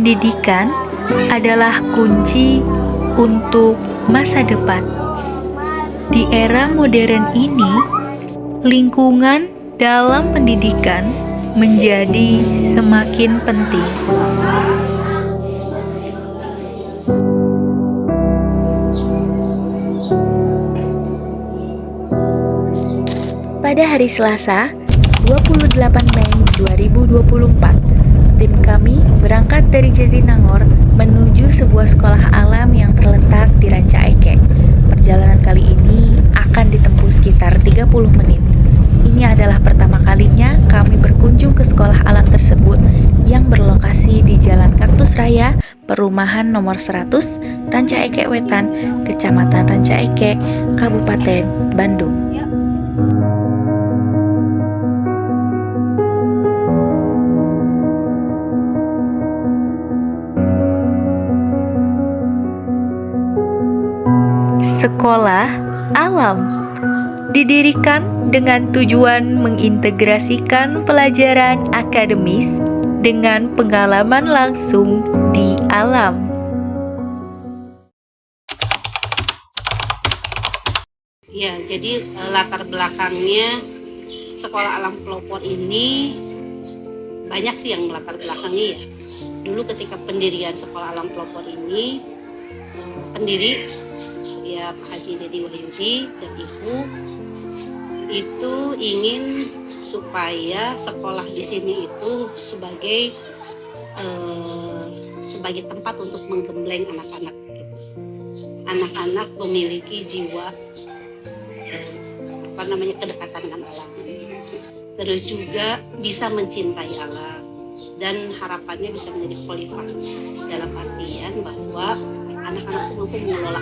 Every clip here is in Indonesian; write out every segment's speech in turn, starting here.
Pendidikan adalah kunci untuk masa depan. Di era modern ini, lingkungan dalam pendidikan menjadi semakin penting. Pada hari Selasa, 28 Mei 2024, tim kami berangkat dari Jatinangor menuju sebuah sekolah alam yang terletak di Ranca Ekek. Perjalanan kali ini akan ditempuh sekitar 30 menit. Ini adalah pertama kalinya kami berkunjung ke sekolah alam tersebut yang berlokasi di Jalan Kaktus Raya, Perumahan nomor 100, Ranca Ekek Wetan, Kecamatan Ranca Ekek, Kabupaten Bandung. Sekolah alam didirikan dengan tujuan mengintegrasikan pelajaran akademis dengan pengalaman langsung di alam. Ya, jadi latar belakangnya sekolah alam pelopor ini banyak sih yang melatar belakangi ya. Dulu ketika pendirian sekolah alam pelopor ini, pendiri ya Pak Haji Dedi Wahyudi dan Ibu itu ingin supaya sekolah di sini itu sebagai tempat untuk menggembleng anak-anak gitu. Anak-anak memiliki jiwa kedekatan dengan alam, terus juga bisa mencintai alam dan harapannya bisa menjadi khalifah dalam artian bahwa anak-anak itu mampu mengelola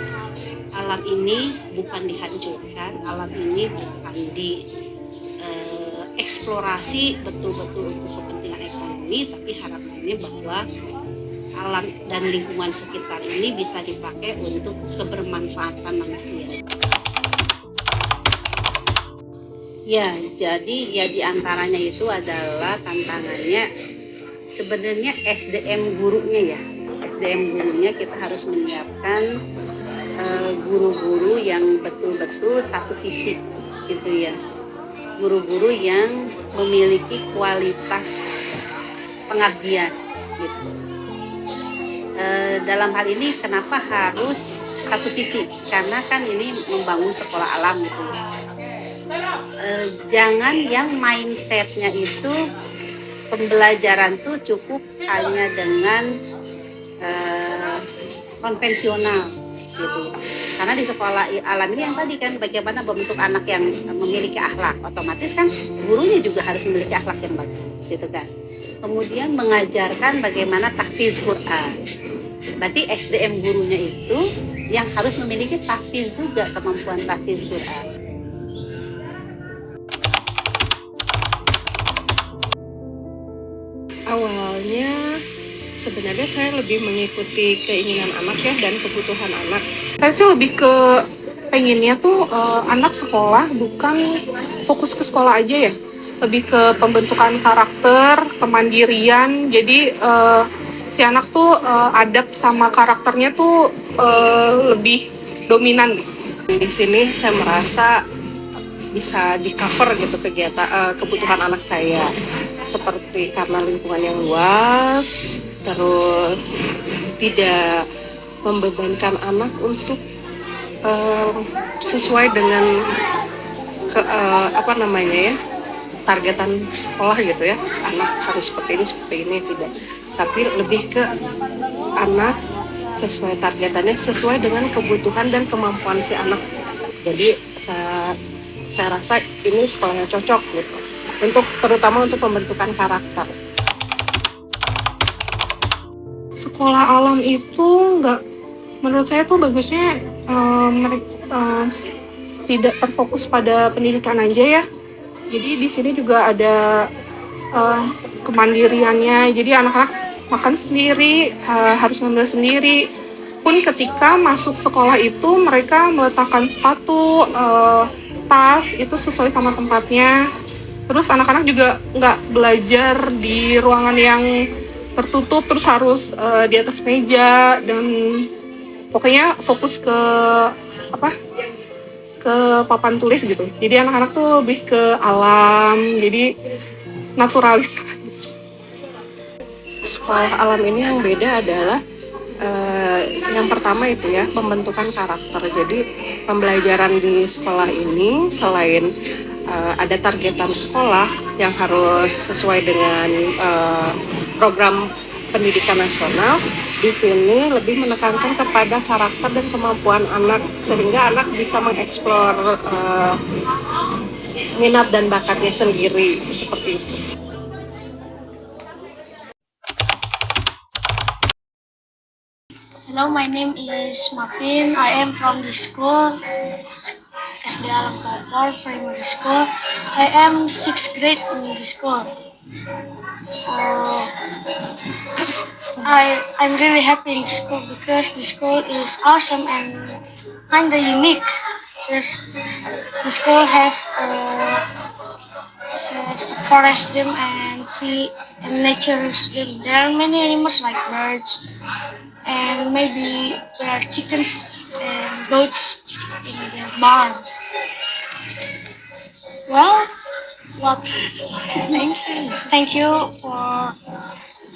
alam ini, bukan dihancurkan, alam ini bukan dieksplorasi betul-betul untuk kepentingan ekonomi, tapi harapannya bahwa alam dan lingkungan sekitar ini bisa dipakai untuk kebermanfaatan manusia. Ya, jadi ya diantaranya itu adalah tantangannya sebenarnya SDM gurunya ya. SDM gurunya kita harus menyiapkan guru-guru yang betul-betul satu visi gitu ya. Guru-guru yang memiliki kualitas pengabdian gitu. Dalam hal ini kenapa harus satu visi? Karena kan ini membangun sekolah alam gitu. Jangan yang mindsetnya itu pembelajaran tuh cukup hanya dengan konvensional gitu. Karena di sekolah alam ini yang tadi kan bagaimana membentuk anak yang memiliki akhlak, otomatis kan gurunya juga harus memiliki akhlak yang bagus gitu kan. Kemudian mengajarkan bagaimana tahfiz Quran. Berarti SDM gurunya itu yang harus memiliki tahfiz juga, kemampuan tahfiz Quran. Awalnya sebenarnya saya lebih mengikuti keinginan anak ya dan kebutuhan anak. Saya sih lebih ke pengennya tuh anak sekolah bukan fokus ke sekolah aja ya, lebih ke pembentukan karakter, kemandirian. Jadi si anak tuh adab sama karakternya tuh lebih dominan. Di sini saya merasa bisa di cover gitu kegiatan kebutuhan anak saya, seperti karena lingkungan yang luas, terus tidak membebankan anak untuk sesuai dengan targetan sekolah gitu ya, anak harus seperti ini tidak, tapi lebih ke anak sesuai targetannya, sesuai dengan kebutuhan dan kemampuan si anak. Jadi saya rasa ini sekolah yang cocok gitu, terutama untuk pembentukan karakter. Sekolah alam itu menurut saya tuh bagusnya tidak terfokus pada pendidikan aja ya. Jadi di sini juga ada kemandiriannya. Jadi anak-anak makan sendiri, harus ngambil sendiri. Pun ketika masuk sekolah itu mereka meletakkan sepatu, tas itu sesuai sama tempatnya. Terus anak-anak juga nggak belajar di ruangan yang tertutup, terus harus di atas meja, dan pokoknya fokus ke apa, ke papan tulis gitu. Jadi anak-anak tuh lebih ke alam, jadi naturalis. Sekolah alam ini yang beda adalah yang pertama itu ya, pembentukan karakter. Jadi pembelajaran di sekolah ini selain ada targetan sekolah yang harus sesuai dengan program pendidikan nasional, di sini lebih menekankan kepada karakter dan kemampuan anak, sehingga anak bisa mengeksplor minat dan bakatnya sendiri, seperti itu. Hello, my name is Martin. I am from the school, SD Alam Popor Primary School. I am 6th grade in the school. I'm really happy in the school because the school is awesome and kinda unique. The school has a forest gym and tree and nature gym. There are many animals like birds, and maybe there are chickens and goats in the barn. Well, what? Thank you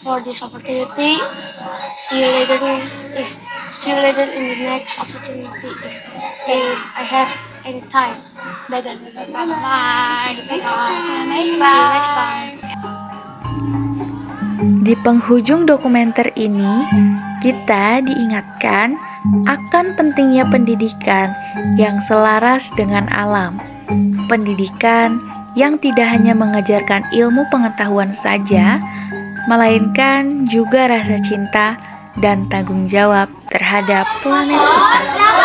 for this opportunity. See you later in the next opportunity if I have any time. Bye bye. See you next time. Di penghujung dokumenter ini, kita diingatkan akan pentingnya pendidikan yang selaras dengan alam. Pendidikan yang tidak hanya mengajarkan ilmu pengetahuan saja, melainkan juga rasa cinta dan tanggung jawab terhadap planet kita.